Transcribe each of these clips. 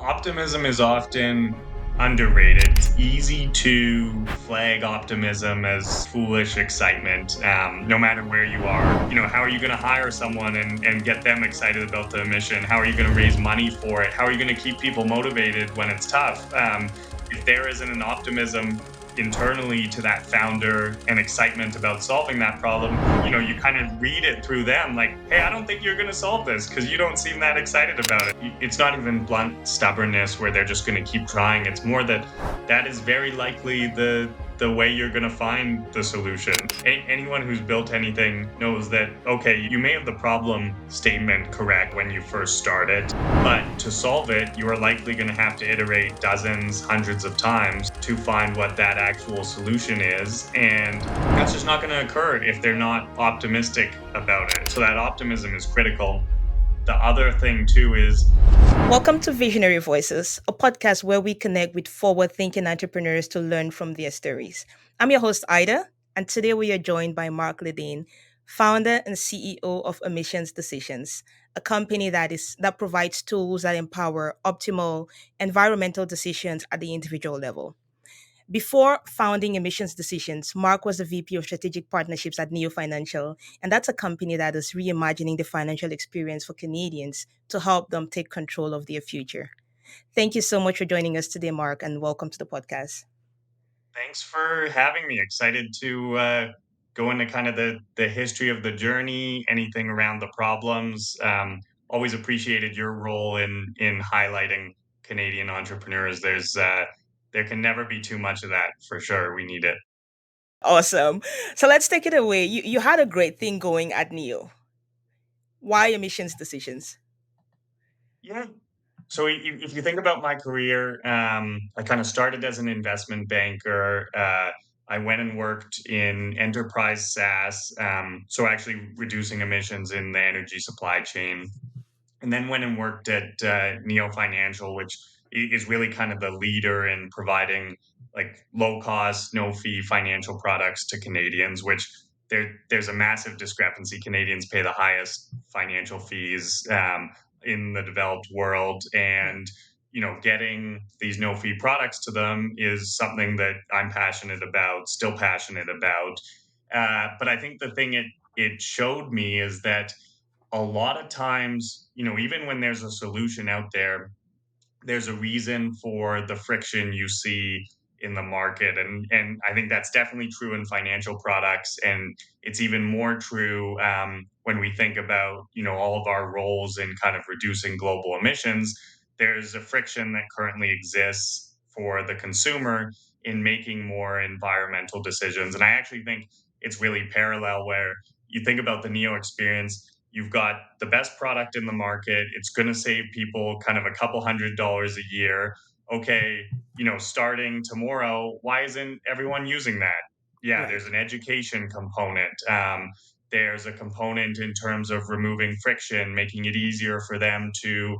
Optimism is often underrated. It's easy to flag optimism as foolish excitement, no matter where you are. How are you going to hire someone and get them excited about the mission? How are you going to raise money for it? How are you going to keep people motivated when it's tough? If there isn't an optimism internally to that founder and excitement about solving that problem, you kind of read it through them like, hey, I don't think you're going to solve this because you don't seem that excited about it. It's not even blunt stubbornness where they're just going to keep trying. It's more that is very likely the way you're going to find the solution. Anyone who's built anything knows that, okay, you may have the problem statement correct when you first started, but to solve it, you are likely going to have to iterate dozens, hundreds of times to find what that actual solution is. And that's just not going to occur if they're not optimistic about it. So that optimism is critical. The other thing too is Welcome to Visionary Voices, a podcast where we connect with forward thinking entrepreneurs to learn from their stories. I'm your host, Ida, and today we are joined by Mark Le Dain, founder and CEO of Emissions Decisions, a company that provides tools that empower optimal environmental decisions at the individual level. Before founding Emissions Decisions, Mark was the VP of Strategic Partnerships at Neo Financial, and that's a company that is reimagining the financial experience for Canadians to help them take control of their future. Thank you so much for joining us today, Mark, and welcome to the podcast. Thanks for having me. Excited to go into kind of the history of the journey, anything around the problems. Always appreciated your role in highlighting Canadian entrepreneurs. There can never be too much of that for sure. We need it. Awesome. So let's take it away. You had a great thing going at Neo. Why Emissions Decisions? Yeah. So if you think about my career, I kind of started as an investment banker. I went and worked in enterprise SaaS, so actually reducing emissions in the energy supply chain, and then went and worked at Neo Financial, which is really kind of the leader in providing like low cost, no fee financial products to Canadians, which there's a massive discrepancy. Canadians pay the highest financial fees in the developed world, and getting these no fee products to them is something that I'm passionate about, still passionate about. But I think the thing it showed me is that a lot of times, even when there's a solution out there, there's a reason for the friction you see in the market. And I think that's definitely true in financial products. And it's even more true when we think about, all of our roles in kind of reducing global emissions. There's a friction that currently exists for the consumer in making more environmental decisions. And I actually think it's really parallel where you think about the Neo experience. You've got the best product in the market. It's going to save people kind of a couple $100s a year. Okay, starting tomorrow, why isn't everyone using that? Yeah, Right. there's an education component. There's a component in terms of removing friction, making it easier for them to,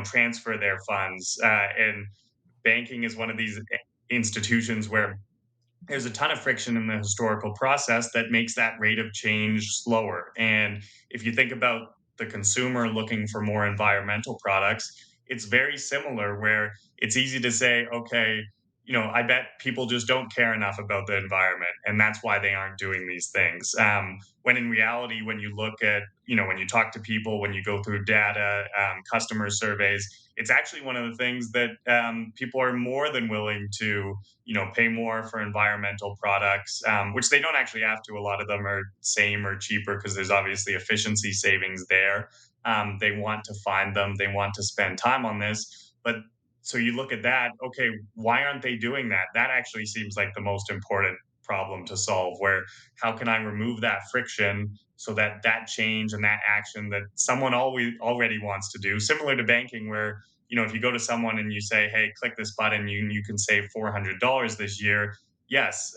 transfer their funds. And banking is one of these institutions where there's a ton of friction in the historical process that makes that rate of change slower. And if you think about the consumer looking for more environmental products, it's very similar where it's easy to say, okay, I bet people just don't care enough about the environment and that's why they aren't doing these things. When in reality, when you look at, when you talk to people, when you go through data, customer surveys, it's actually one of the things that people are more than willing to pay more for environmental products, which they don't actually have to. A lot of them are same or cheaper because there's obviously efficiency savings there. They want to find them. They want to spend time on this. But so you look at that, okay, why aren't they doing that? That actually seems like the most important problem to solve, where how can I remove that friction so that that change and that action that someone always already wants to do, similar to banking, where if you go to someone and you say, hey, click this button, you can save $400 this year. Yes,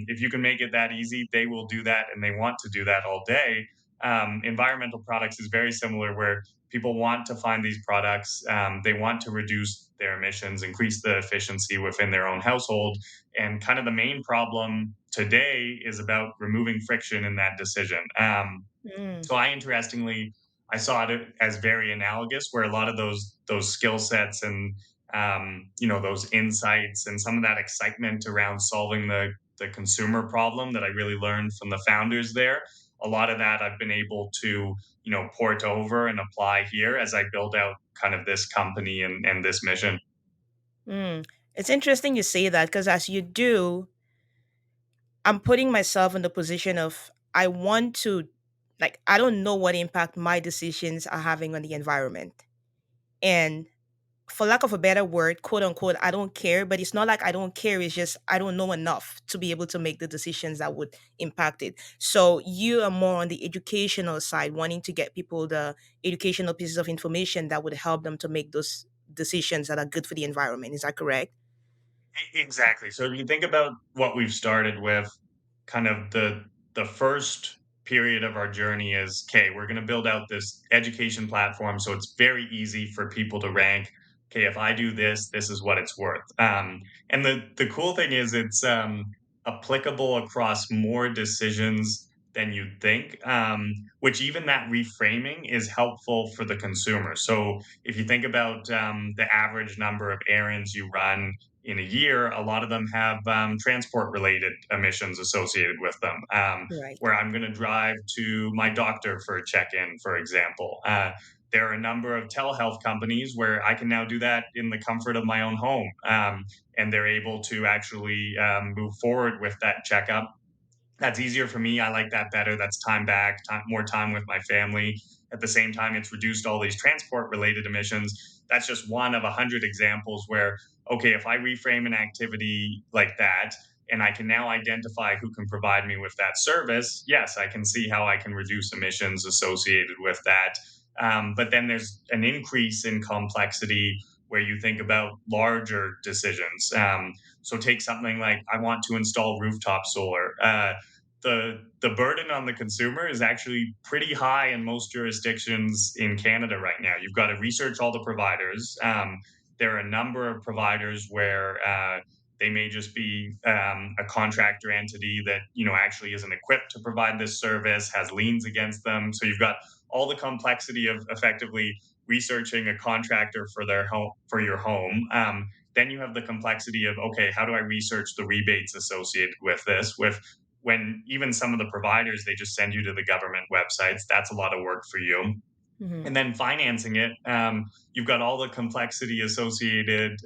if you can make it that easy, they will do that and they want to do that all day. Environmental products is very similar, where people want to find these products. They want to reduce their emissions, increase the efficiency within their own household. And kind of the main problem today is about removing friction in that decision. Mm, So I saw it as very analogous, where a lot of those skill sets and those insights and some of that excitement around solving the consumer problem that I really learned from the founders there. A lot of that I've been able to, port over and apply here as I build out kind of this company and this mission. Mm. It's interesting you say that because as you do, I'm putting myself in the position of I want to, like, I don't know what impact my decisions are having on the environment. And for lack of a better word, quote unquote, I don't care, but it's not like I don't care. It's just I don't know enough to be able to make the decisions that would impact it. So you are more on the educational side, wanting to get people the educational pieces of information that would help them to make those decisions that are good for the environment. Is that correct? Exactly. So if you think about what we've started with, kind of the first period of our journey is okay, we're going to build out this education platform so it's very easy for people to rank. Okay, if I do this, this is what it's worth. And the cool thing is it's applicable across more decisions than you'd think. Which even that reframing is helpful for the consumer. So if you think about the average number of errands you run in a year, a lot of them have transport related emissions associated with them. Right. Where I'm going to drive to my doctor for a check in, for example. There are a number of telehealth companies where I can now do that in the comfort of my own home. And they're able to actually move forward with that checkup. That's easier for me. I like that better. That's time back, more time with my family. At the same time, it's reduced all these transport related emissions. That's just one of 100 examples where, okay, if I reframe an activity like that and I can now identify who can provide me with that service, yes, I can see how I can reduce emissions associated with that. But then there's an increase in complexity where you think about larger decisions. So take something like I want to install rooftop solar. The burden on the consumer is actually pretty high in most jurisdictions in Canada right now. You've got to research all the providers. There are a number of providers where they may just be a contractor entity that actually isn't equipped to provide this service, has liens against them. So you've got all the complexity of effectively researching a contractor for their home for your home. Then you have the complexity of okay, how do I research the rebates associated with this? With when even some of the providers they just send you to the government websites, that's a lot of work for you. Hmm. And then financing it, you've got all the complexity associated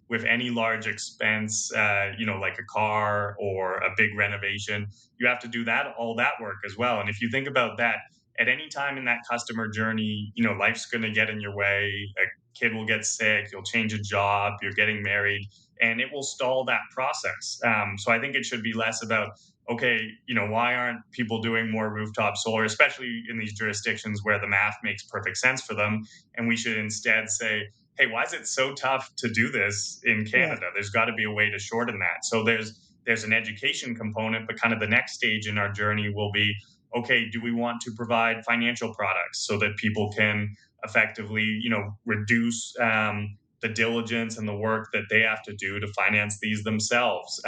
with any large expense, like a car or a big renovation. You have to do all that work as well. And if you think about that, at any time in that customer journey, life's going to get in your way. A kid will get sick, you'll change a job, you're getting married, and it will stall that process. So I think it should be less about okay, why aren't people doing more rooftop solar, especially in these jurisdictions where the math makes perfect sense for them? And we should instead say, hey, why is it so tough to do this in Yeah. Canada? There's got to be a way to shorten that. So there's an education component, but kind of the next stage in our journey will be, okay, do we want to provide financial products so that people can effectively, reduce the diligence and the work that they have to do to finance these themselves?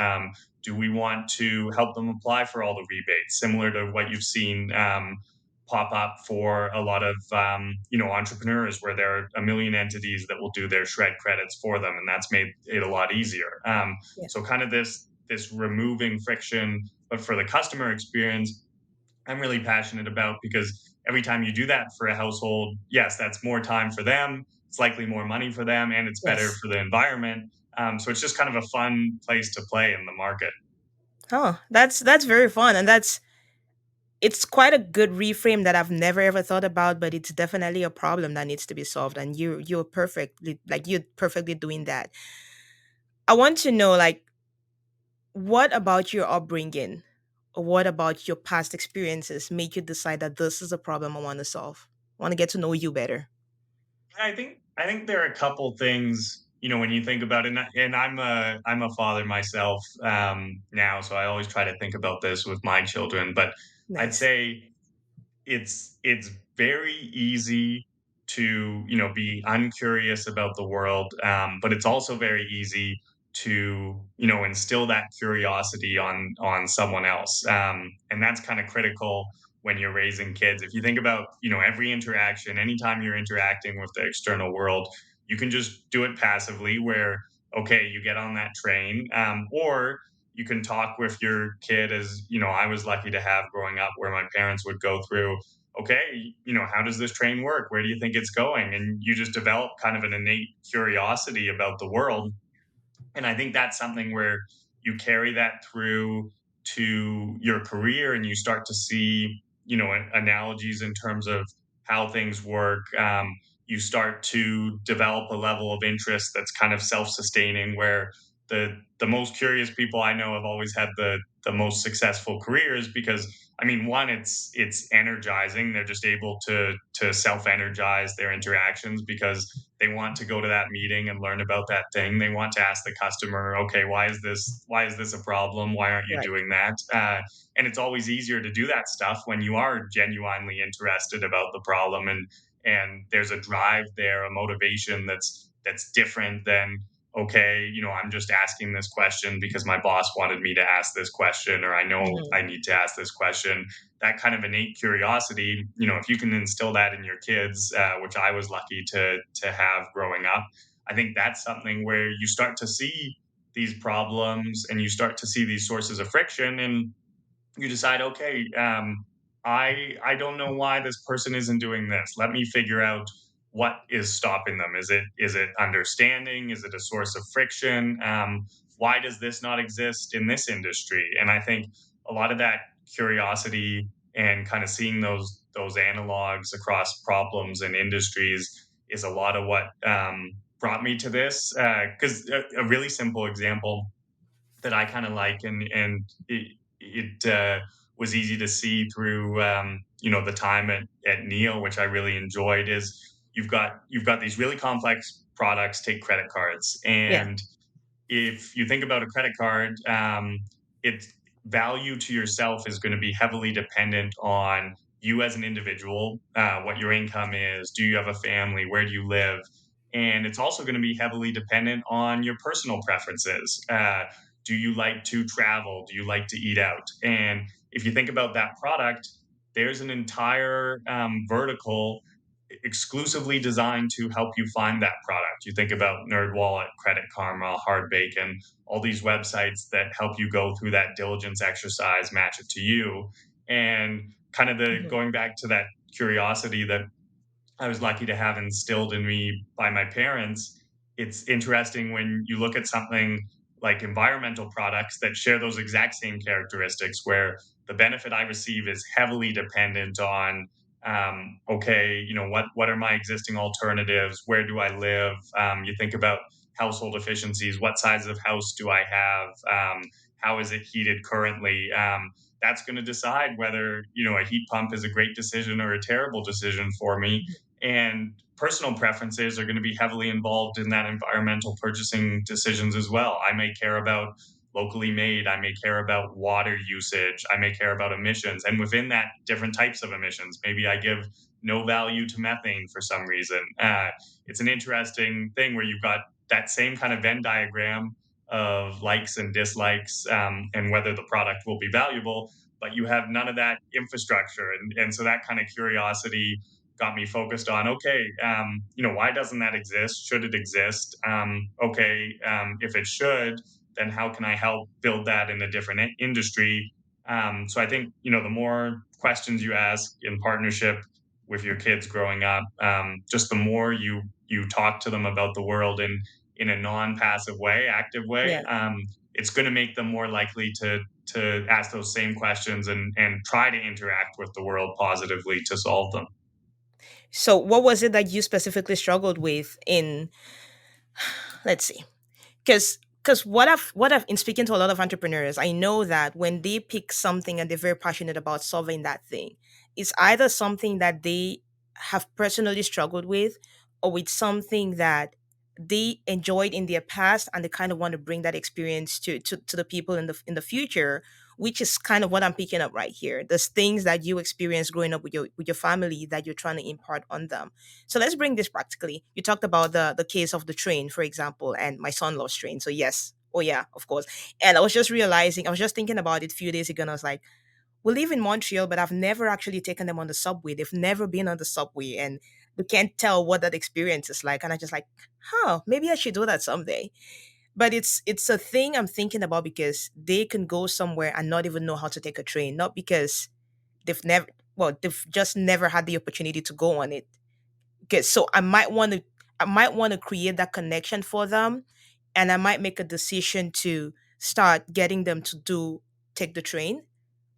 Do we want to help them apply for all the rebates, similar to what you've seen pop up for a lot of entrepreneurs, where there are a million entities that will do their shred credits for them, and that's made it a lot easier. Yeah. So kind of this removing friction, but for the customer experience, I'm really passionate about because every time you do that for a household, yes, that's more time for them. It's likely more money for them, and it's better Yes. for the environment. So it's just kind of a fun place to play in the market. Oh, that's very fun, and it's quite a good reframe that I've never ever thought about, but it's definitely a problem that needs to be solved, and you're perfectly doing that. I want to know, like, what about your upbringing, or what about your past experiences make you decide that this is a problem I want to solve? I want to get to know you better. I think there are a couple things when you think about it, and I'm a father myself now, so I always try to think about this with my children. But I'd Nice. say it's very easy to be uncurious about the world, but it's also very easy to instill that curiosity on someone else, and that's kind of critical when you're raising kids. If you think about every interaction, anytime you're interacting with the external world, You can just do it passively, where okay, you get on that train, or you can talk with your kid, as I was lucky to have growing up, where my parents would go through, okay, how does this train work? Where do you think it's going? And you just develop kind of an innate curiosity about the world. And I think that's something where you carry that through to your career, and you start to see, analogies in terms of how things work. You start to develop a level of interest that's kind of self-sustaining, where the most curious people I know have always had the most successful careers, because I mean, one, it's energizing. They're just able to self-energize their interactions, because they want to go to that meeting and learn about that thing. They want to ask the customer, okay, why is this a problem? Why aren't you Right. doing that? And it's always easier to do that stuff when you are genuinely interested about the problem, and there's a drive there, a motivation that's different than, okay, I'm just asking this question because my boss wanted me to ask this question, or I know Mhm. I need to ask this question. That kind of innate curiosity, if you can instill that in your kids, which I was lucky to have growing up, I think that's something where you start to see these problems, and you start to see these sources of friction, and you decide, okay, I don't know why this person isn't doing this. Let me figure out what is stopping them. Is it understanding? Is it a source of friction? Why does this not exist in this industry? And I think a lot of that curiosity, and kind of seeing those analogs across problems and industries, is a lot of what brought me to this. Because a really simple example that I kind of like, and it was easy to see through, the time at Neo, which I really enjoyed, is you've got these really complex products. Take credit cards, Yeah. and if you think about a credit card, its value to yourself is going to be heavily dependent on you as an individual, what your income is, do you have a family, where do you live, and it's also going to be heavily dependent on your personal preferences. Do you like to travel? Do you like to eat out? And if you think about that product, there's an entire vertical exclusively designed to help you find that product. You think about NerdWallet, Credit Karma, Hard Bacon, all these websites that help you go through that diligence exercise, match it to you, and kind of the Mhm. going back to that curiosity that I was lucky to have instilled in me by my parents. It's interesting when you look at something like environmental products that share those exact same characteristics, where the benefit I receive is heavily dependent on, okay, what are my existing alternatives? Where do I live? You think about household efficiencies. What size of house do I have? How is it heated currently? That's going to decide whether a heat pump is a great decision or a terrible decision for me, and personal preferences are going to be heavily involved in that environmental purchasing decisions as well. I may care about locally made, I may care about water usage, I may care about emissions, and within that, different types of emissions. Maybe I give no value to methane for some reason. It's an interesting thing where you've got that same kind of Venn diagram of likes and dislikes, and whether the product will be valuable, but you have none of that infrastructure. And so that kind of curiosity got me focused on, okay, why doesn't that exist? Should it exist? Okay, if it should, then how can I help build that in a different industry? So I think the more questions you ask in partnership with your kids growing up, just the more you talk to them about the world in a non-passive way, active way, Yeah. it's going to make them more likely to ask those same questions, and try to interact with the world positively to solve them. So, what was it that you specifically struggled with in, let's see, because what I've in speaking to a lot of entrepreneurs, I know that when they pick something and they're very passionate about solving that thing, it's either something that they have personally struggled with, or with something that they enjoyed in their past, and they kind of want to bring that experience to the people in the future, which is kind of what I'm picking up right here. There's things that you experienced growing up with your family that you're trying to impart on them. So let's bring this practically. You talked about the case of the train, for example, and my son loves train. So yes, oh yeah, of course. And I was just thinking about it a few days ago, and I was like, we live in Montreal, but I've never actually taken them on the subway. They've never been on the subway, and we can't tell what that experience is like. And I just like, huh, maybe I should do that someday. But it's a thing I'm thinking about because they can go somewhere and not even know how to take a train, not because they've never, well, they've just never had the opportunity to go on it. Okay, so I might want to create that connection for them, and I might make a decision to start getting them to do take the train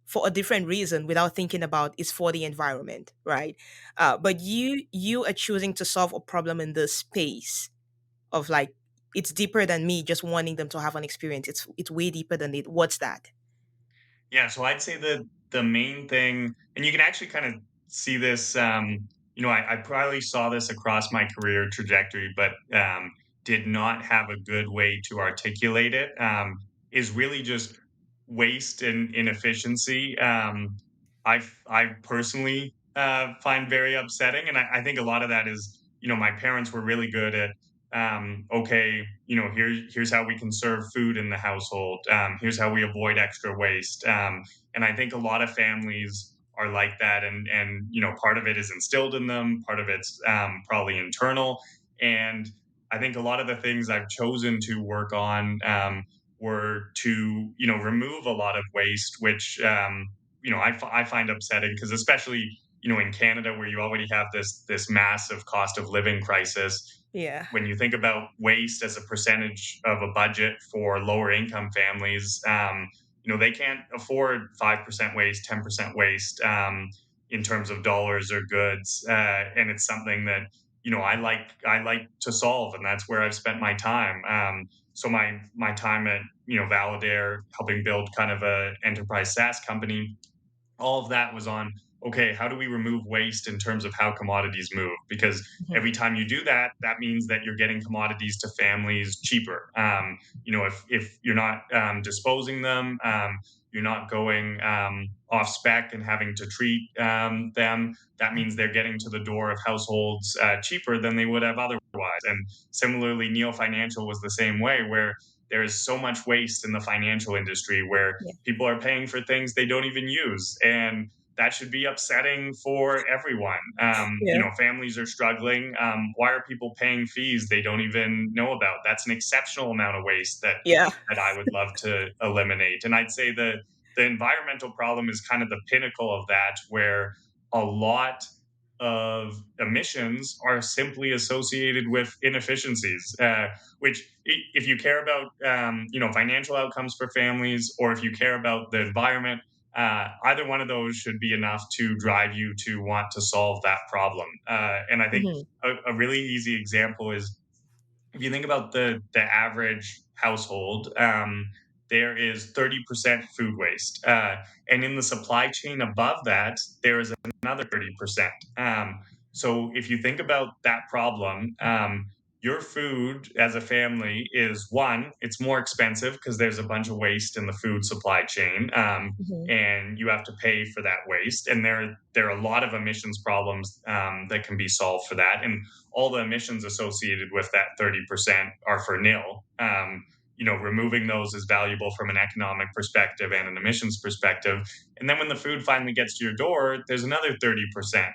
for a different reason without thinking about it's for the environment, right? But you are choosing to solve a problem in this space of like, it's deeper than me just wanting them to have an experience. It's way deeper than it. What's that? Yeah, so I'd say the main thing, and you can actually kind of see this. I probably saw this across my career trajectory, but did not have a good way to articulate it. Is really just waste and inefficiency. I personally find very upsetting, and I think a lot of that is, my parents were really good at, okay, here's how we conserve food in the household. Here's how we avoid extra waste. And I think a lot of families are like that, and part of it is instilled in them, part of it's probably internal, and I think a lot of the things I've chosen to work on were to remove a lot of waste, which I find upsetting, because especially in Canada, where you already have this massive cost of living crisis. Yeah. When you think about waste as a percentage of a budget for lower income families, they can't afford 5% waste, 10% waste, in terms of dollars or goods, and it's something that I like to solve, and that's where I've spent my time. So my time at Validere, helping build kind of a enterprise SaaS company, all of that was on, okay, how do we remove waste in terms of how commodities move? Because Mhm. every time you do that, that means that you're getting commodities to families cheaper. If you're not disposing them, you're not going off spec and having to treat them, that means they're getting to the door of households cheaper than they would have otherwise. And similarly, Neo Financial was the same way, where there is so much waste in the financial industry, where Yeah. people are paying for things they don't even use, and that should be upsetting for everyone. Yeah. Families are struggling. Why are people paying fees they don't even know about? That's an exceptional amount of waste that Yeah. I would love to eliminate. And I'd say the environmental problem is kind of the pinnacle of that, where a lot of emissions are simply associated with inefficiencies. Which, if you care about financial outcomes for families, or if you care about the environment, either one of those should be enough to drive you to want to solve that problem. And I think Hmm. a really easy example is, if you think about the average household, there is 30% food waste, and in the supply chain above that, there is another 30%. So if you think about that problem, your food as a family is, one, it's more expensive because there's a bunch of waste in the food supply chain, Hmm. and you have to pay for that waste. And there are a lot of emissions problems that can be solved for that. And all the emissions associated with that 30% are for nil. Removing those is valuable from an economic perspective and an emissions perspective. And then when the food finally gets to your door, there's another 30%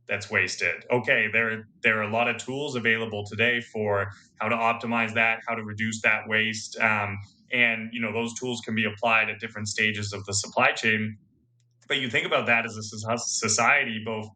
that's wasted. Okay, there are a lot of tools available today for how to optimize that, how to reduce that waste, and those tools can be applied at different stages of the supply chain. But you think about that as a society, both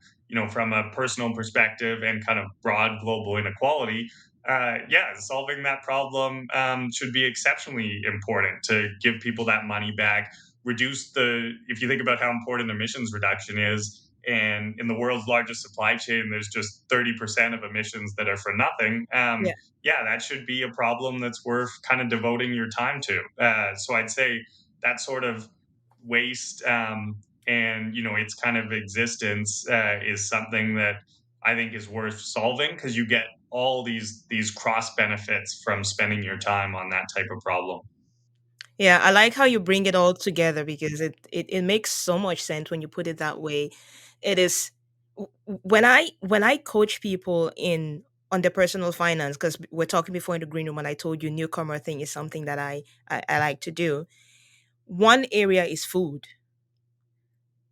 from a personal perspective and kind of broad global inequality. Yeah, solving that problem should be exceptionally important to give people that money back. Reduce the If you think about how important emissions reduction is, and in the world's largest supply chain, there's just 30% of emissions that are for nothing. Yeah. Yeah, that should be a problem that's worth kind of devoting your time to. So I'd say that sort of waste, and its kind of existence is something that I think is worth solving, because you get all these cross benefits from spending your time on that type of problem. Yeah, I like how you bring it all together because it makes so much sense when you put it that way. It is when I coach people in on their personal finance, because we're talking before in the green room and I told you newcomer thing is something that I like to do. One area is food.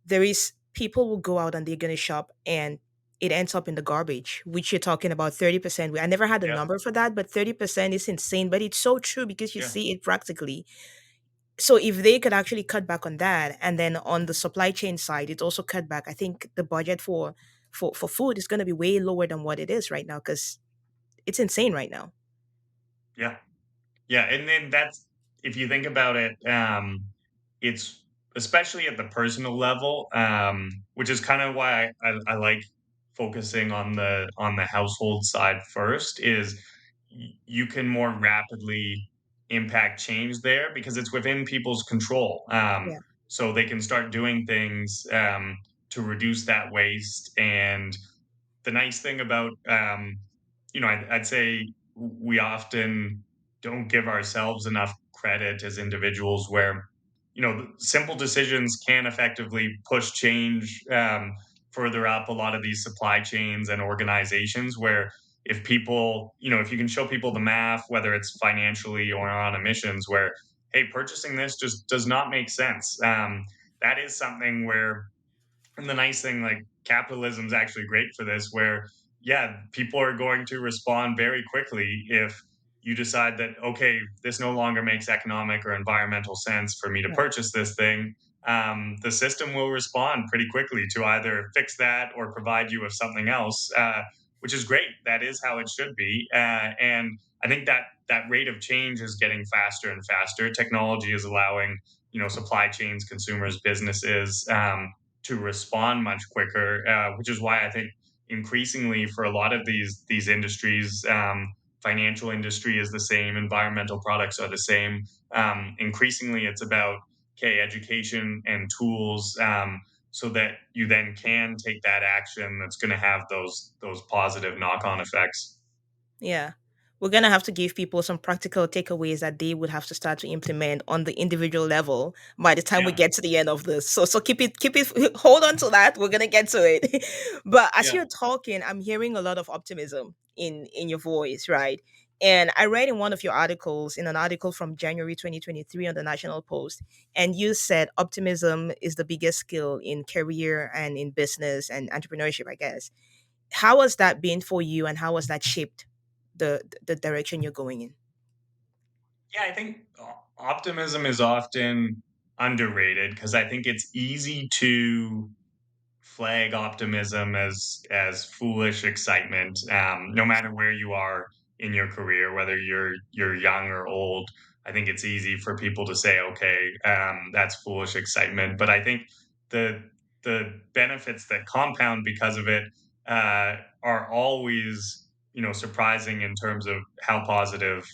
There is people will go out and they're gonna shop, and it ends up in the garbage, which you're talking about 30%. I never had a Yeah, number for that, but 30% is insane. But it's so true because you yeah, see it practically. So if they could actually cut back on that, and then on the supply chain side, it's also cut back. I think the budget for food is going to be way lower than what it is right now because it's insane right now. yeah. Yeah, and then that's if you think about it, it's especially at the personal level, which is kind of why I like focusing on the household side first, is you can more rapidly impact change there because it's within people's control. Yeah, So they can start doing things to reduce that waste. And the nice thing about I'd say we often don't give ourselves enough credit as individuals where simple decisions can effectively push change further up a lot of these supply chains and organizations where if people if you can show people the math, whether it's financially or on emissions, where hey, purchasing this just does not make sense. That is something where, and the nice thing, like capitalism's actually great for this, where yeah, people are going to respond very quickly if you decide that okay, this no longer makes economic or environmental sense for me to right. purchase this thing. The system will respond pretty quickly to either fix that or provide you with something else, which is great. That is how it should be, and I think that that rate of change is getting faster and faster. Technology is allowing supply chains, consumers, businesses to respond much quicker, which is why I think increasingly for a lot of these industries, financial industry is the same, environmental products are the same. Increasingly, it's about okay, education and tools. So that you then can take that action that's going to have those positive knock-on effects. Yeah. We're going to have to give people some practical takeaways that they would have to start to implement on the individual level by the time we Yeah, get to the end of this. So keep it hold on to that. We're going to get to it. But as yeah, you're talking, I'm hearing a lot of optimism in your voice, right? And I read in one of your articles, in an article from January 2023 on the National Post, and you said optimism is the biggest skill in career and in business and entrepreneurship, I guess. How has that been for you, and how has that shaped the direction you're going in? yeah. I think optimism is often underrated because I think it's easy to flag optimism as foolish excitement. No matter where you are in your career, whether you're young or old, I think it's easy for people to say, "Okay, that's foolish excitement." But I think the the benefits that compound because of it are always surprising in terms of how positive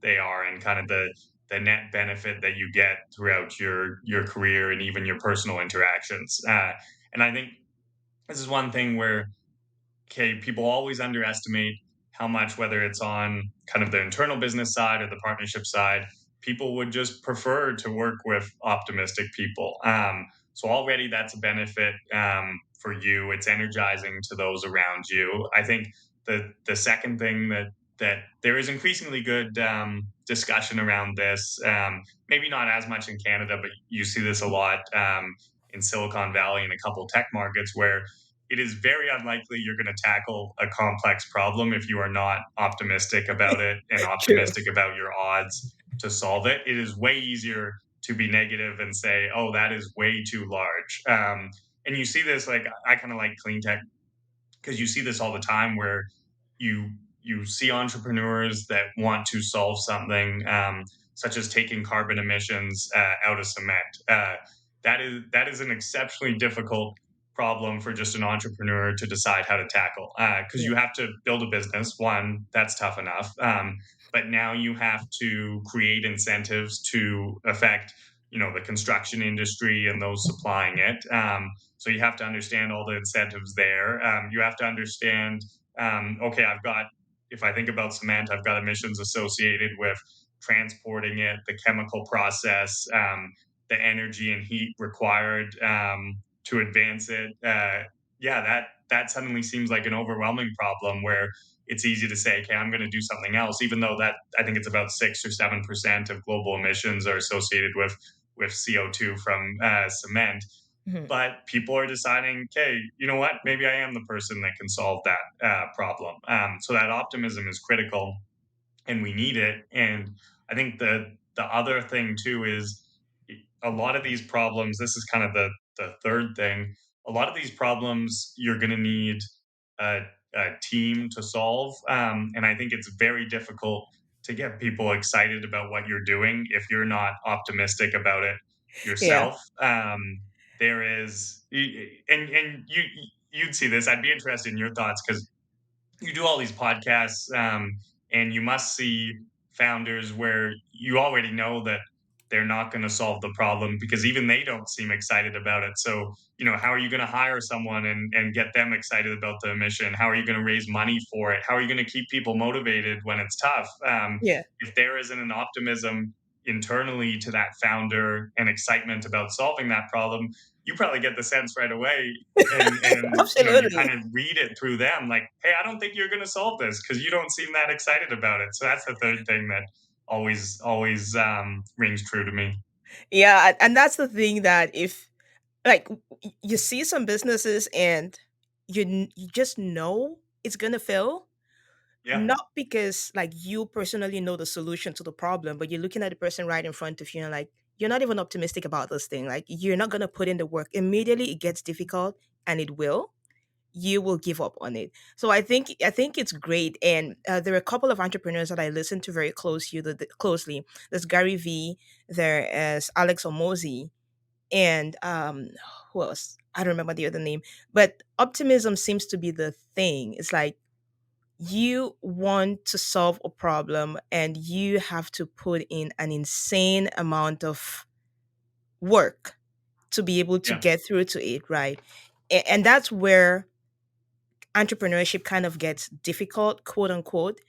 they are, and kind of the net benefit that you get throughout your career and even your personal interactions. And I think this is one thing where, okay, people always underestimate how much, whether it's on kind of the internal business side or the partnership side, people would just prefer to work with optimistic people. So already that's a benefit for you. It's energizing to those around you. I think the second thing that there is increasingly good discussion around this. Maybe not as much in Canada, but you see this a lot in Silicon Valley and a couple tech markets where it is very unlikely you're going to tackle a complex problem if you are not optimistic about it and True. optimistic about your odds to solve it. It is way easier to be negative and say, "Oh, that is way too large." And you see this, like I kind of like clean tech because you see this all the time where you you see entrepreneurs that want to solve something, such as taking carbon emissions out of cement. That is an exceptionally difficult problem for just an entrepreneur to decide how to tackle, because Yeah. you have to build a business. One, that's tough enough, but now you have to create incentives to affect the construction industry and those supplying it. So you have to understand all the incentives there. You have to understand, okay, I've got, if I think about cement, I've got emissions associated with transporting it, the chemical process, the energy and heat required to advance it. Yeah, that suddenly seems like an overwhelming problem where it's easy to say, okay, I'm going to do something else, even though that I think it's about 6 or 7% of global emissions are associated with CO2 from cement. Mhm. but people are deciding, okay, you know what, maybe I am the person that can solve that problem. So that optimism is critical, and we need it. And I think the other thing too is a lot of these problems. This is kind of the third thing. A lot of these problems you're going to need a, a team to solve, and I think it's very difficult to get people excited about what you're doing if you're not optimistic about it Yeah. yourself. There is, and you'd see this. I'd be interested in your thoughts because you do all these podcasts, and you must see founders where you already know that they're not going to solve the problem because even they don't seem excited about it. So, how are you going to hire someone and get them excited about the mission? How are you going to raise money for it? How are you going to keep people motivated when it's tough? Yeah. If there isn't an optimism internally to that founder and excitement about solving that problem, you probably get the sense right away, and you kind Absolutely. of read it through them like, hey, I don't think you're going to solve this because you don't seem that excited about it. So that's the third thing that always rings true to me. Yeah, and that's the thing that if like you see some businesses and you just know it's gonna fail, Yeah, not because like you personally know the solution to the problem, but you're looking at the person right in front of you and like you're not even optimistic about this thing. Like you're not gonna put in the work. Immediately it gets difficult, and it will. You will give up on it. So I think it's great, and there are a couple of entrepreneurs that I listen to very closely. There's Gary V. There is Alex Omozi, and who else? I don't remember the other name. But optimism seems to be the thing. It's like you want to solve a problem, and you have to put in an insane amount of work to be able to yeah, get through to it, right? And that's where entrepreneurship kind of gets difficult, quote unquote,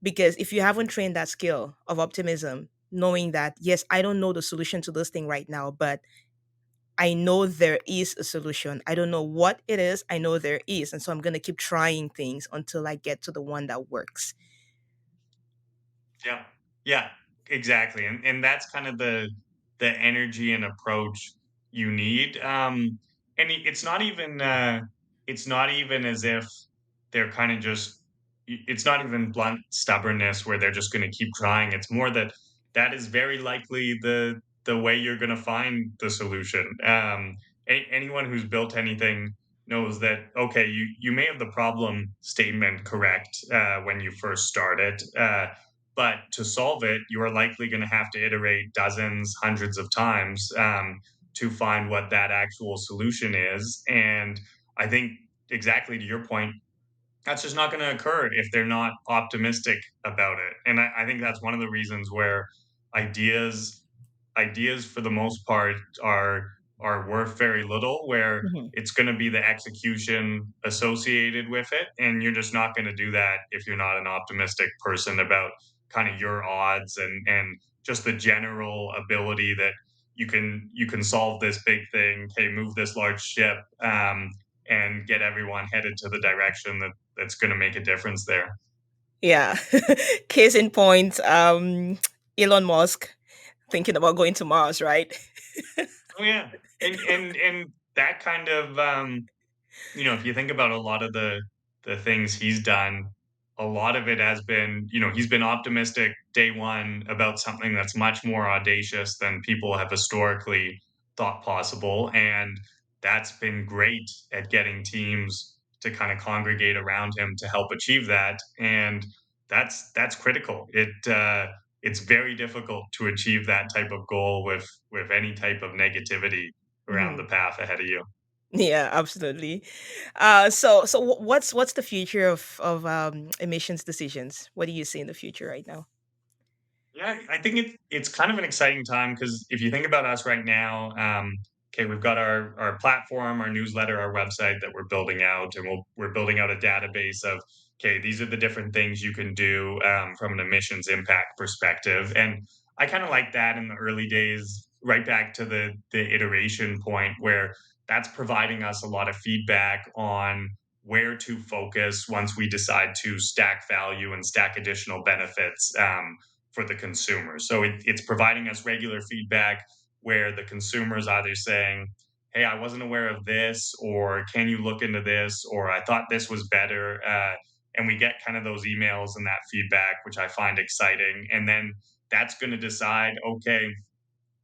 because if you haven't trained that skill of optimism, knowing that, yes, I don't know the solution to this thing right now, but I know there is a solution. I don't know what it is. I know there is. And so I'm going to keep trying things until I get to the one that works. yeah, yeah, exactly. And that's kind of the energy and approach you need. And it's not even as if they're kind of just it's not even blunt stubbornness where they're just going to keep trying. It's more that that is very likely the way you're going to find the solution. Anyone who's built anything knows that, okay, you may have the problem statement correct when you first start it, but to solve it you are likely going to have to iterate dozens, hundreds of times, to find what that actual solution is. And I think, exactly to your point, that's just not going to occur if they're not optimistic about it. And I think that's one of the reasons where ideas ideas for the most part are worth very little, where Mhm. it's going to be the execution associated with it, and you're just not going to do that if you're not an optimistic person about kind of your odds and just the general ability that you can solve this big thing, okay, move this large ship, and get everyone headed to the direction that's going to make a difference there. Yeah. Case in point, Elon Musk thinking about going to Mars, right? Oh yeah, and that kind of, if you think about a lot of the things he's done, a lot of it has been, he's been optimistic day one about something that's much more audacious than people have historically thought possible, and that's been great at getting teams to kind of congregate around him to help achieve that. And that's critical. It's very difficult to achieve that type of goal with any type of negativity around the Mhm. path ahead of you. Yeah, absolutely. So what's the future of emissions decisions? What do you see in the future right now? Yeah, I think it's kind of an exciting time because if you think about us right now, okay, we've got our platform, our newsletter, our website that we're building out, and we're building out a database of, okay, these are the different things you can do, from an emissions impact perspective. And I kind of like that in the early days, right back to the iteration point where that's providing us a lot of feedback on where to focus once we decide to stack value and stack additional benefits, for the consumer. So it's providing us regular feedback where the consumer is either saying, hey, I wasn't aware of this, or can you look into this, or I thought this was better. And we get kind of those emails and that feedback, which I find exciting. And then that's going to decide, okay,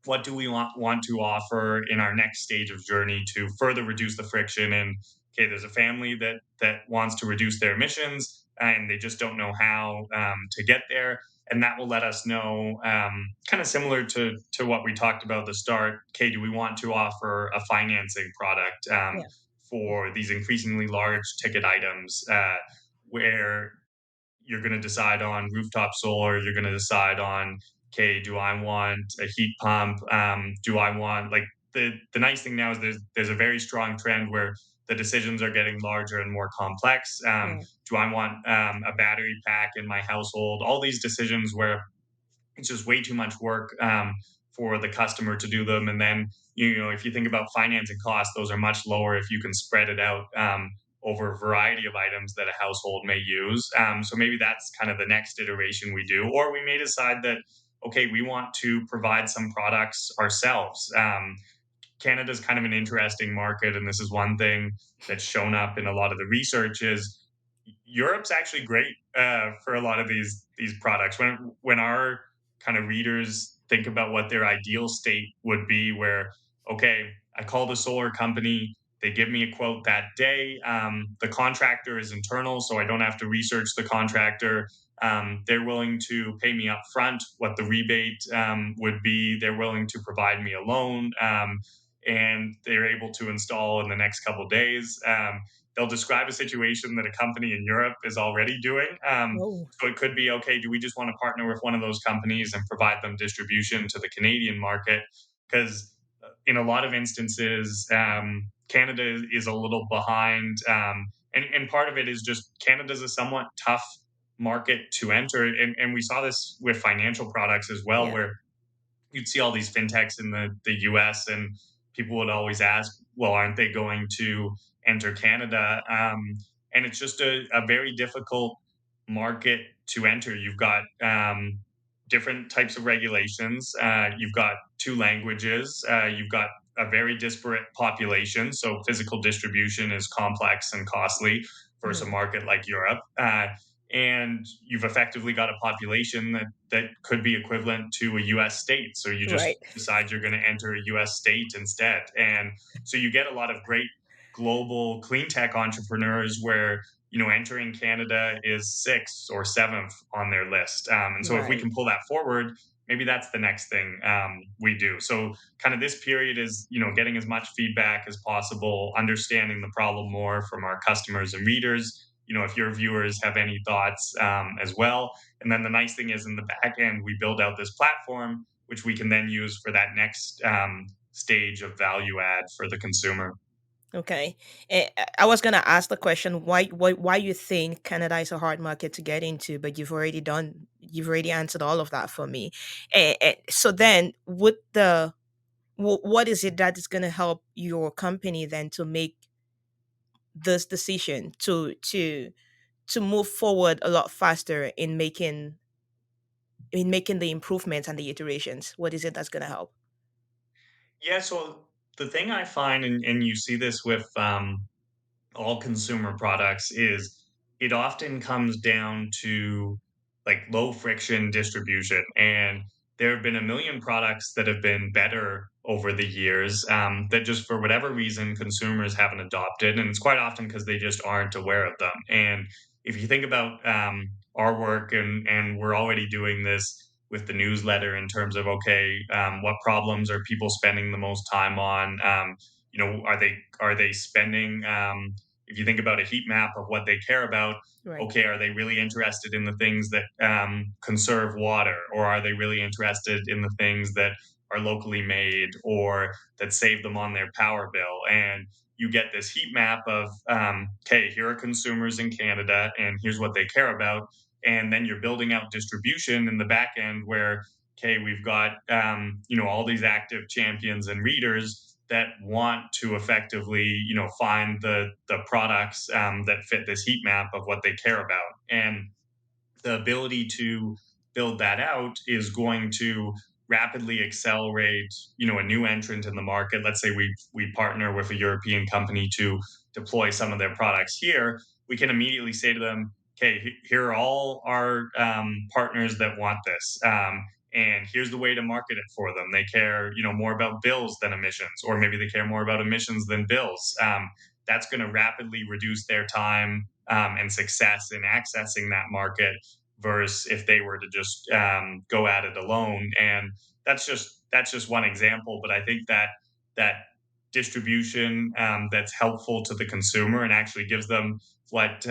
what do we want to offer in our next stage of journey to further reduce the friction. And okay, there's a family that wants to reduce their emissions and they just don't know how to get there, and that will let us know, kind of similar to what we talked about at the start. Okay, do we want to offer a financing product Yeah. for these increasingly large ticket items, where you're going to decide on rooftop solar. You're going to decide on, okay, do I want a heat pump? Do I want, like, the nice thing now is there's a very strong trend where the decisions are getting larger and more complex. Right. Do I want a battery pack in my household? All these decisions where it's just way too much work for the customer to do them. And then, if you think about financing costs, those are much lower if you can spread it out over a variety of items that a household may use. So maybe that's kind of the next iteration we do. Or we may decide that, okay, we want to provide some products ourselves. Canada's kind of an interesting market, and this is one thing that's shown up in a lot of the research is Europe's actually great for a lot of these products. When our kind of readers think about what their ideal state would be, where, okay, I call the solar company, they give me a quote that day. The contractor is internal, so I don't have to research the contractor. They're willing to pay me up front what the rebate would be. They're willing to provide me a loan, and they're able to install in the next couple of days. They'll describe a situation that a company in Europe is already doing. Oh, So it could be, okay, do we just want to partner with one of those companies and provide them distribution to the Canadian market? Because in a lot of instances, Canada is a little behind. And part of it is just Canada's a somewhat tough market to enter. And we saw this with financial products as well, yeah. where you'd see all these fintechs in the US, and people would always ask, well, aren't they going to enter Canada? And it's just a very difficult market to enter. You've got different types of regulations. You've got two languages. You've got a very disparate population. So physical distribution is complex and costly versus a Mm. market like Europe. And you've effectively got a population that could be equivalent to a US state. So you Right. just decide you're going to enter a US state instead. And so you get a lot of great global clean tech entrepreneurs where, entering Canada is sixth or seventh on their list. And so if we Right. can pull that forward, maybe that's the next thing we do. So kind of this period is, getting as much feedback as possible, understanding the problem more from our customers and readers. If your viewers have any thoughts as well. And then the nice thing is in the back end, we build out this platform, which we can then use for that next stage of value add for the consumer. Okay. I was gonna ask the question why you think Canada is a hard market to get into, but you've already answered all of that for me. So then, what is it that is gonna help your company then to make this decision to move forward a lot faster in making the improvements and the iterations? What is it that's gonna help? Yeah. So the thing I find, and you see this with all consumer products, is it often comes down to like low friction distribution. And there have been a million products that have been better over the years, that just for whatever reason consumers haven't adopted. And it's quite often because they just aren't aware of them. And if you think about our work, and we're already doing this with the newsletter in terms of, okay, what problems are people spending the most time on? Are they spending, if you think about a heat map of what they care about, Right. okay, are they really interested in the things that conserve water, or are they really interested in the things that are locally made or that save them on their power bill? And you get this heat map of, okay, here are consumers in Canada, and here's what they care about. And then you're building out distribution in the back end where, okay, we've got all these active champions and readers that want to effectively, find the products that fit this heat map of what they care about. And the ability to build that out is going to rapidly accelerate, a new entrant in the market. Let's say we partner with a European company to deploy some of their products here. We can immediately say to them, "Okay, here are all our partners that want this." And here's the way to market it for them. They care, more about bills than emissions, or maybe they care more about emissions than bills. That's going to rapidly reduce their time and success in accessing that market versus if they were to just go at it alone. And that's just one example, but I think that distribution that's helpful to the consumer and actually gives them what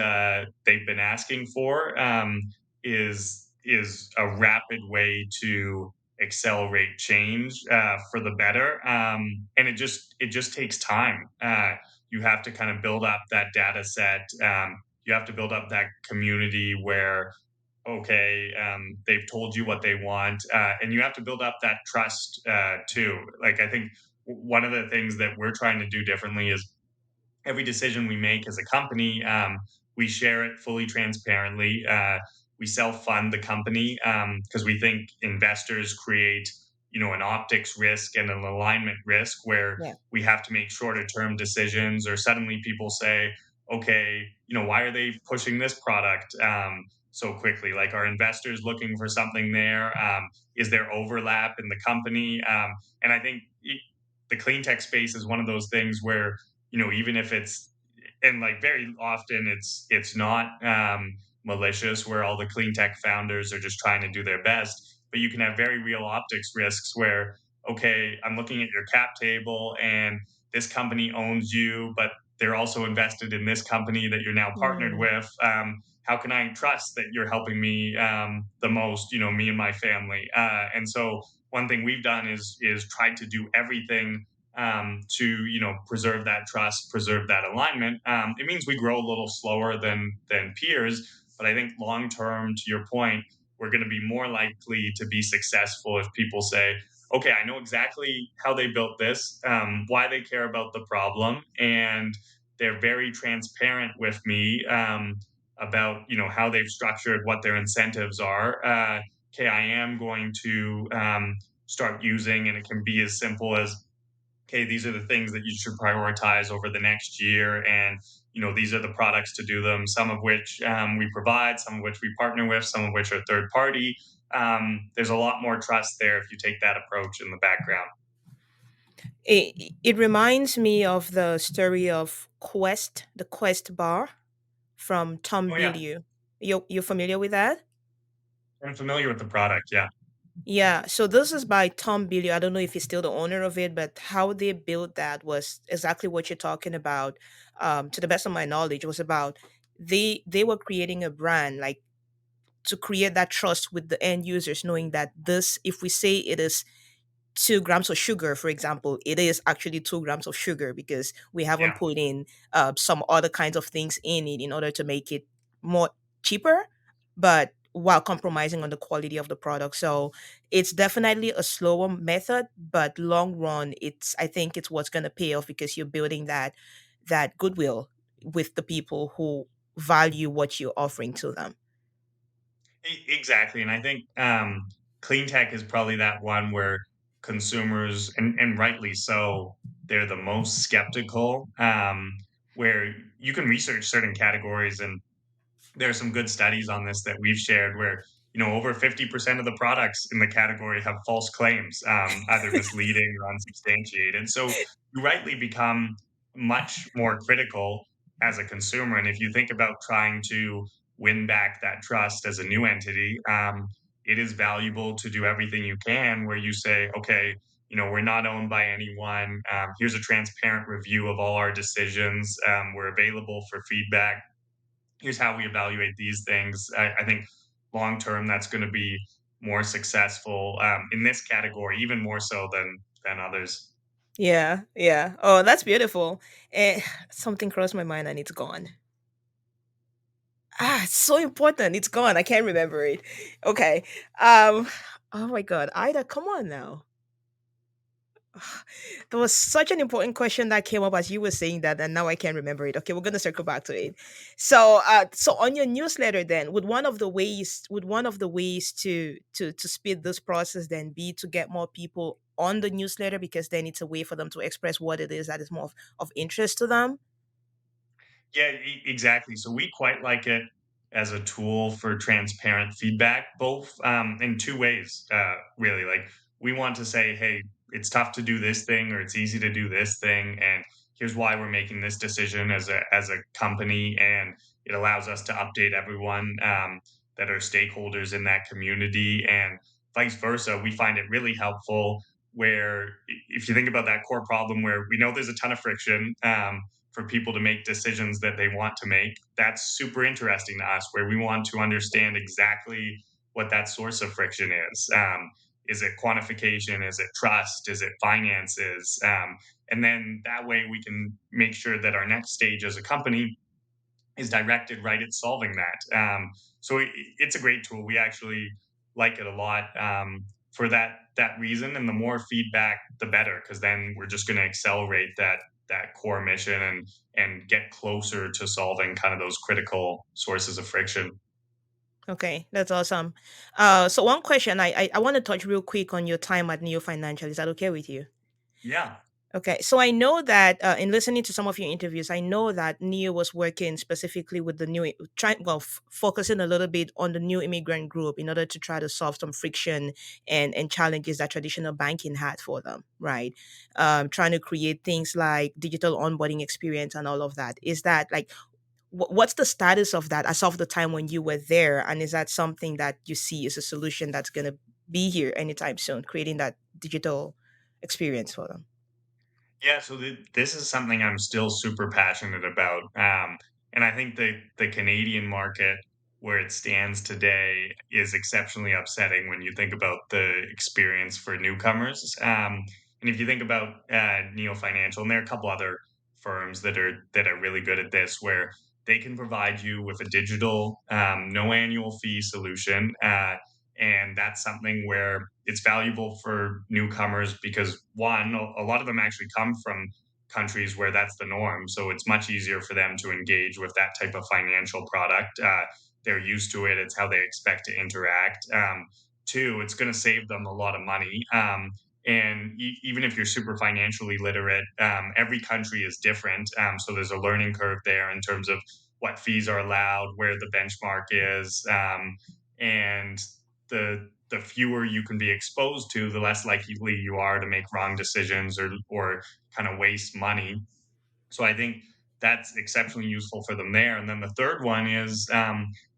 they've been asking for is a rapid way to accelerate change for the better. And it just takes time. You have to kind of build up that data set. You have to build up that community where okay, they've told you what they want, and you have to build up that trust too. Like I think one of the things that we're trying to do differently is every decision we make as a company, we share it fully transparently. We self fund the company because we think investors create, an optics risk and an alignment risk where Yeah. we have to make shorter term decisions, or suddenly people say, okay, why are they pushing this product so quickly? Like, are investors looking for something there? Is there overlap in the company? And I think the clean tech space is one of those things where even if it's and like very often it's not malicious where all the clean tech founders are just trying to do their best, but you can have very real optics risks where okay, I'm looking at your cap table and this company owns you, but they're also invested in this company that you're now partnered Mm, with. How can I trust that you're helping me the most, me and my family? And so one thing we've done is tried to do everything to preserve that trust, preserve that alignment. It means we grow a little slower than peers, but I think long term, to your point, we're going to be more likely to be successful if people say, "Okay, I know exactly how they built this, why they care about the problem, and they're very transparent with me about how they've structured, what their incentives are." Okay, I am going to start using, and it can be as simple as okay, these are the things that you should prioritize over the next year. And, these are the products to do them, some of which we provide, some of which we partner with, some of which are third party. There's a lot more trust there if you take that approach in the background. it reminds me of the story of Quest, the Quest bar from Tom Oh, yeah. Bilyeu. You familiar with that? I'm familiar with the product. Yeah. Yeah, so this is by Tom Bilyeu. I don't know if he's still the owner of it, but how they built that was exactly what you're talking about. To the best of my knowledge, was about they were creating a brand like to create that trust with the end users, knowing that this, if we say it is 2 grams of sugar, for example, it is actually 2 grams of sugar because we haven't Yeah. put in some other kinds of things in it in order to make it more cheaper, but while compromising on the quality of the product. So it's definitely a slower method, but long run, it's I think it's what's going to pay off because you're building that goodwill with the people who value what you're offering to them. Exactly. And I think clean tech is probably that one where consumers, and rightly so, they're the most skeptical, where you can research certain categories and there are some good studies on this that we've shared where over 50% of the products in the category have false claims, either misleading or unsubstantiated. So you rightly become much more critical as a consumer. And if you think about trying to win back that trust as a new entity, it is valuable to do everything you can where you say, okay, we're not owned by anyone. Here's a transparent review of all our decisions. We're available for feedback. Here's how we evaluate these things. I think long term, that's going to be more successful in this category, even more so than others. Yeah, yeah. Oh, that's beautiful. Something crossed my mind and it's gone. It's so important. It's gone. I can't remember it. Okay. Um, oh my God, Ida, come on now. There was such an important question that came up as you were saying that, and now I can't remember it. Okay, we're gonna circle back to it. So on your newsletter, then, would one of the ways to speed this process then be to get more people on the newsletter because then it's a way for them to express what it is that is more of interest to them. Yeah, exactly. So we quite like it as a tool for transparent feedback, both in two ways, really. Like, we want to say, hey, it's tough to do this thing, or it's easy to do this thing, and here's why we're making this decision as a company, and it allows us to update everyone that are stakeholders in that community, and vice versa. We find it really helpful where if you think about that core problem where we know there's a ton of friction. For people to make decisions that they want to make. That's super interesting to us, where we want to understand exactly what that source of friction is. Is it quantification? Is it trust? Is it finances? And then that way we can make sure that our next stage as a company is directed right at solving that. So it's a great tool. We actually like it a lot for that reason. And the more feedback, the better, because then we're just going to accelerate that core mission and get closer to solving kind of those critical sources of friction. Okay, that's awesome. So one question I want to touch real quick on your time at Neo Financial. Is that okay with you? Yeah, Okay, so I know that in listening to some of your interviews, I know that Neo was working specifically with the focusing a little bit on the new immigrant group in order to try to solve some friction and challenges that traditional banking had for them, right? Trying to create things like digital onboarding experience and all of that. Is that like what's the status of that as of the time when you were there, and is that something that you see as a solution that's going to be here anytime soon, creating that digital experience for them? yeah. So this is something I'm still super passionate about, and I think the Canadian market, where it stands today, is exceptionally upsetting when you think about the experience for newcomers. And if you think about Neo Financial, and there are a couple other firms that are really good at this, where they can provide you with a digital, no annual fee solution. And that's something where it's valuable for newcomers because one, a lot of them actually come from countries where that's the norm, so it's much easier for them to engage with that type of financial product. They're used to it, it's how they expect to interact. Two, it's going to save them a lot of money. And even if you're super financially literate, every country is different, so there's a learning curve there in terms of what fees are allowed, where the benchmark is, and the fewer you can be exposed to, the less likely you are to make wrong decisions or kind of waste money. So I think that's exceptionally useful for them there. And then the third one is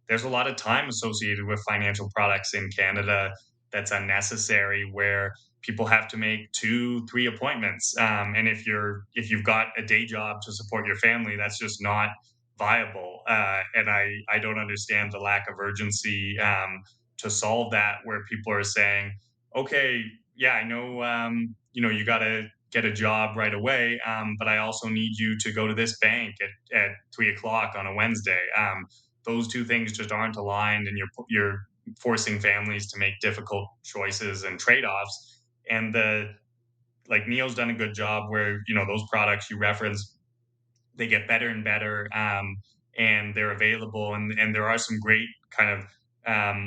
there's a lot of time associated with financial products in Canada that's unnecessary, where people have to make 2, 3 appointments. And if you've got a day job to support your family, that's just not viable. And I don't understand the lack of urgency to solve that, where people are saying, okay, yeah, I know, you got to get a job right away, but I also need you to go to this bank at 3 o'clock on a Wednesday. Those two things just aren't aligned, and you're forcing families to make difficult choices and trade offs. And the like Neo's done a good job where those products you reference, they get better and better, and they're available, and there are some great kind of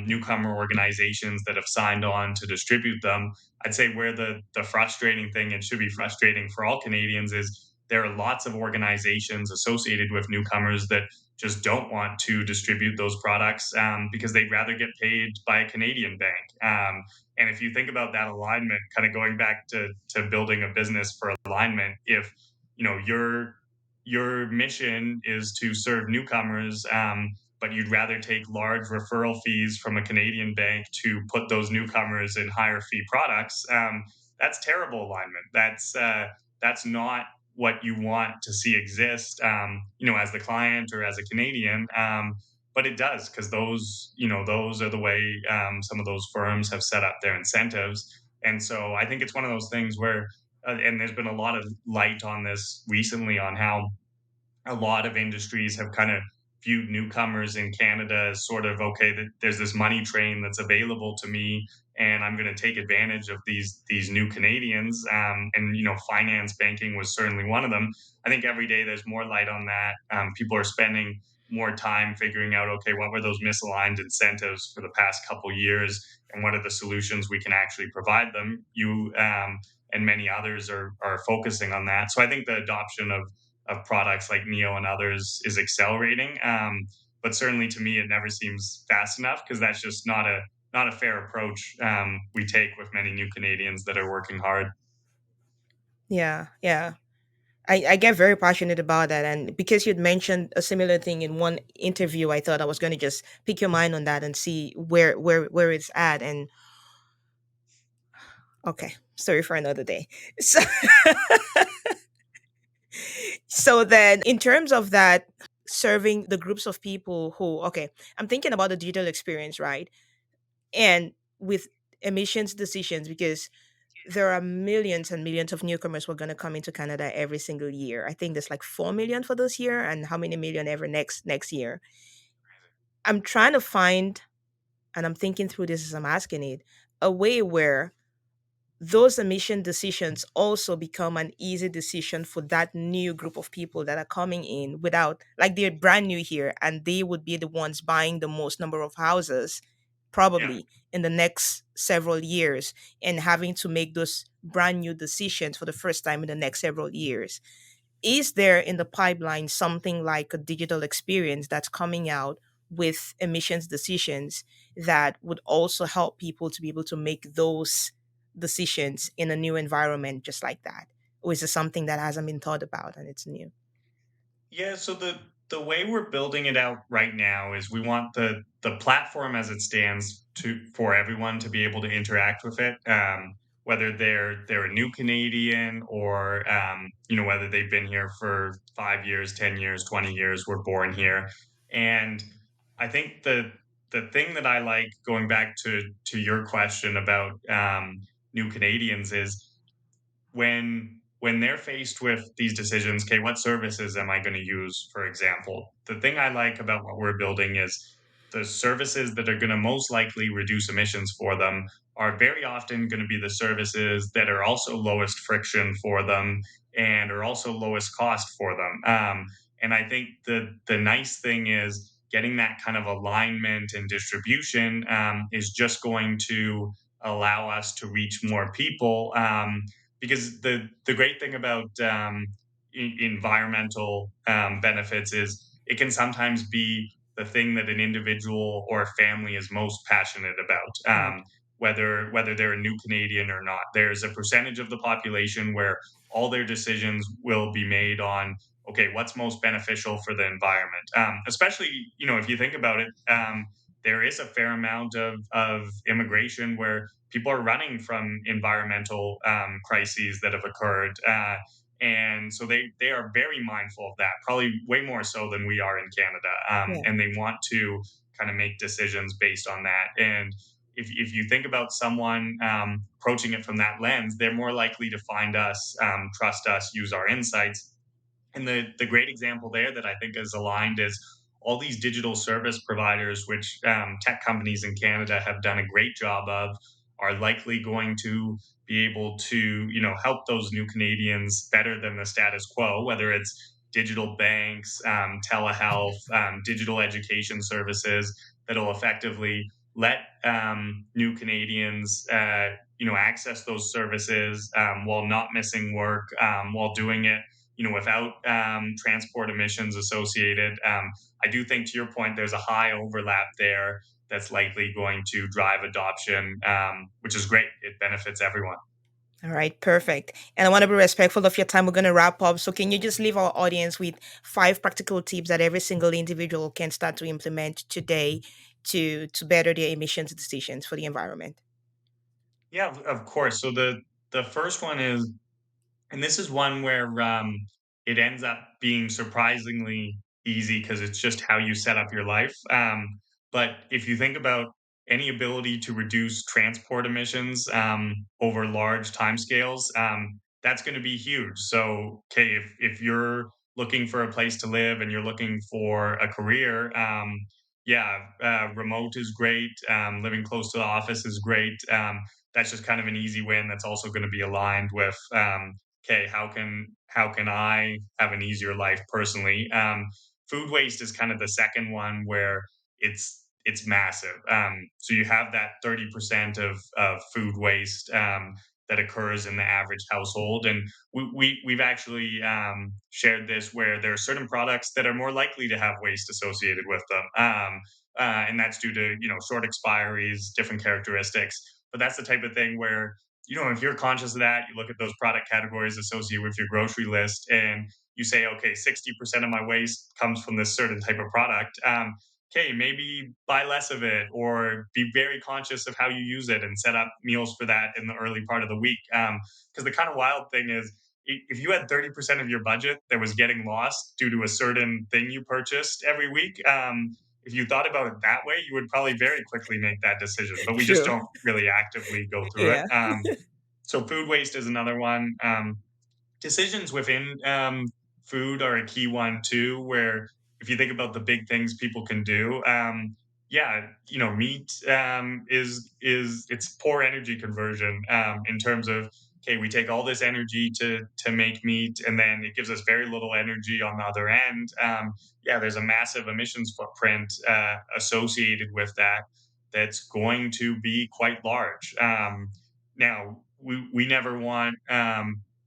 newcomer organizations that have signed on to distribute them. I'd say where the frustrating thing, it should be frustrating for all Canadians, is there are lots of organizations associated with newcomers that just don't want to distribute those products because they'd rather get paid by a Canadian bank. And if you think about that alignment, kind of going back to building a business for alignment, if your mission is to serve newcomers, but you'd rather take large referral fees from a Canadian bank to put those newcomers in higher fee products. That's terrible alignment. That's not what you want to see exist. As the client or as a Canadian. But it does, because those are the way some of those firms have set up their incentives. And so I think it's one of those things where, and there's been a lot of light on this recently, on how a lot of industries have kind of viewed newcomers in Canada as sort of, okay, that there's this money train that's available to me, and I'm going to take advantage of these new Canadians. And finance banking was certainly one of them. I think every day there's more light on that. People are spending more time figuring out, okay, what were those misaligned incentives for the past couple years, and what are the solutions we can actually provide them. You and many others are focusing on that. So I think the adoption of products like Neo and others is accelerating. But certainly to me, it never seems fast enough, because that's just not a fair approach we take with many new Canadians that are working hard. Yeah, yeah. I get very passionate about that. And because you'd mentioned a similar thing in one interview, I thought I was going to just pick your mind on that and see where it's at. And okay, sorry for another day. So, so then in terms of that, serving the groups of people who, okay, I'm thinking about the digital experience, right? And with emissions decisions, because there are millions and millions of newcomers who are going to come into Canada every single year. I think there's like 4 million for this year, and how many million ever next year. I'm trying to find, and I'm thinking through this as I'm asking it, a way where those emission decisions also become an easy decision for that new group of people that are coming in, without, like, they're brand new here and they would be the ones buying the most number of houses Yeah. probably in the next several years, and having to make those brand new decisions for the first time in the next several years. Is there in the pipeline something like a digital experience that's coming out with emissions decisions that would also help people to be able to make those decisions in a new environment just like that? Or is it something that hasn't been thought about and it's new? Yeah, so the way we're building it out right now is we want the platform as it stands to for everyone to be able to interact with it, whether they're a new Canadian, or whether they've been here for 5 years, 10 years, 20 years, were born here. And I think the thing that I like, going back to your question about new Canadians, is when they're faced with these decisions. Okay, what services am I going to use, for example? The thing I like about what we're building is the services that are going to most likely reduce emissions for them are very often going to be the services that are also lowest friction for them, and are also lowest cost for them. And I think the nice thing is, getting that kind of alignment and distribution is just going to allow us to reach more people. Because the great thing about environmental benefits is, it can sometimes be the thing that an individual or a family is most passionate about. Right. Whether they're a new Canadian or not, there's a percentage of the population where all their decisions will be made on, okay, what's most beneficial for the environment. Especially, if you think about it, there is a fair amount of immigration where people are running from environmental crises that have occurred. And so they are very mindful of that, probably way more so than we are in Canada. Yeah. And they want to kind of make decisions based on that. And if you think about someone approaching it from that lens, they're more likely to find us, trust us, use our insights. And the great example there that I think is aligned is all these digital service providers, which tech companies in Canada have done a great job of, are likely going to be able to, help those new Canadians better than the status quo, whether it's digital banks, telehealth, digital education services that'll effectively let new Canadians, access those services while not missing work, while doing it without transport emissions associated. I do think, to your point, there's a high overlap there that's likely going to drive adoption, which is great. It benefits everyone. All right, perfect. And I want to be respectful of your time. We're going to wrap up. So, can you just leave our audience with 5 practical tips that every single individual can start to implement today to better their emissions decisions for the environment? Yeah, of course. So the first one is, and this is one where it ends up being surprisingly easy, because it's just how you set up your life. But if you think about any ability to reduce transport emissions over large timescales, that's going to be huge. So, okay, if you're looking for a place to live and you're looking for a career, yeah, remote is great. Living close to the office is great. That's just kind of an easy win. That's also going to be aligned with, okay, how can I have an easier life personally? Food waste is kind of the second one where it's massive. So you have that 30% of food waste that occurs in the average household, and we've actually shared this where there are certain products that are more likely to have waste associated with them, and that's due to short expiries, different characteristics. But that's the type of thing where if you're conscious of that, you look at those product categories associated with your grocery list, and you say, okay, 60% of my waste comes from this certain type of product. Okay, maybe buy less of it or be very conscious of how you use it and set up meals for that in the early part of the week. Because the kind of wild thing is, if you had 30% of your budget that was getting lost due to a certain thing you purchased every week, if you thought about it that way, you would probably very quickly make that decision. But we just True. don't really actively go through it. Yeah. So food waste is another one. Decisions within food are a key one too, where if you think about the big things people can do, yeah, meat is it's poor energy conversion in terms of, okay, we take all this energy to make meat, and then it gives us very little energy on the other end. Yeah, there's a massive emissions footprint associated with that that's going to be quite large. Now we never want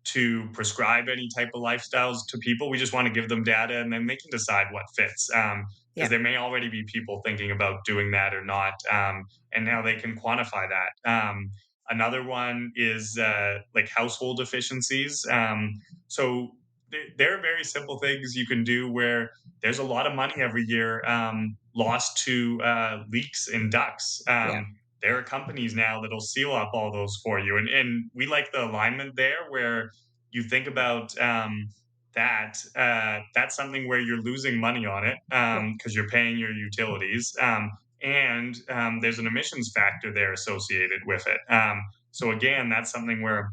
to prescribe any type of lifestyles to people. We just want to give them data, and then they can decide what fits. Because Yeah. there may already be people thinking about doing that or not, and now they can quantify that. Another one is like household efficiencies. So there are very simple things you can do where there's a lot of money every year lost to leaks in ducts. Yeah. There are companies now that'll seal up all those for you, and we like the alignment there where you think about that's something where you're losing money on it Yeah. because you're paying your utilities, and there's an emissions factor there associated with it. So again, that's something where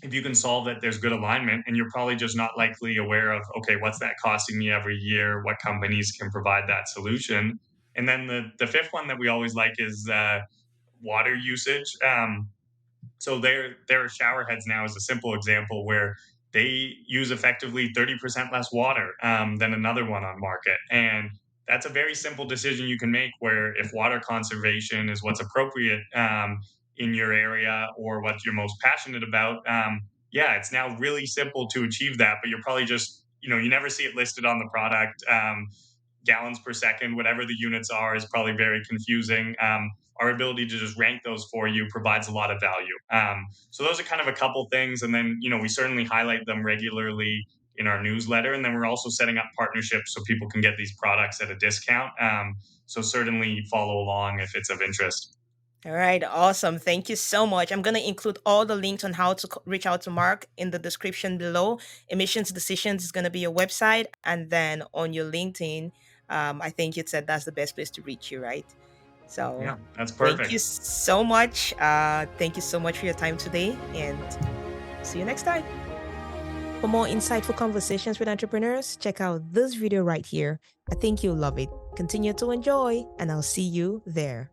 if you can solve it, there's good alignment, and you're probably just not likely aware of, okay, what's that costing me every year? What companies can provide that solution? And then the fifth one that we always like is water usage. So there are shower heads now as a simple example where they use effectively 30% less water than another one on market. And that's a very simple decision you can make where if water conservation is what's appropriate in your area or what you're most passionate about, yeah, it's now really simple to achieve that, but you're probably just, you never see it listed on the product. Gallons per second, whatever the units are, is probably very confusing. Our ability to just rank those for you provides a lot of value. So those are kind of a couple things, and then we certainly highlight them regularly in our newsletter, and then we're also setting up partnerships so people can get these products at a discount. So certainly follow along if it's of interest. All right, awesome. Thank you so much. I'm going to include all the links on how to reach out to Mark in the description below. Emissions Decisions is going to be your website. And then on your LinkedIn, I think you said that's the best place to reach you, right? So Yeah, that's thank you perfect. so much. Thank you so much for your time today. And see you next time. For more insightful conversations with entrepreneurs, check out this video right here. I think you'll love it. Continue to enjoy, and I'll see you there.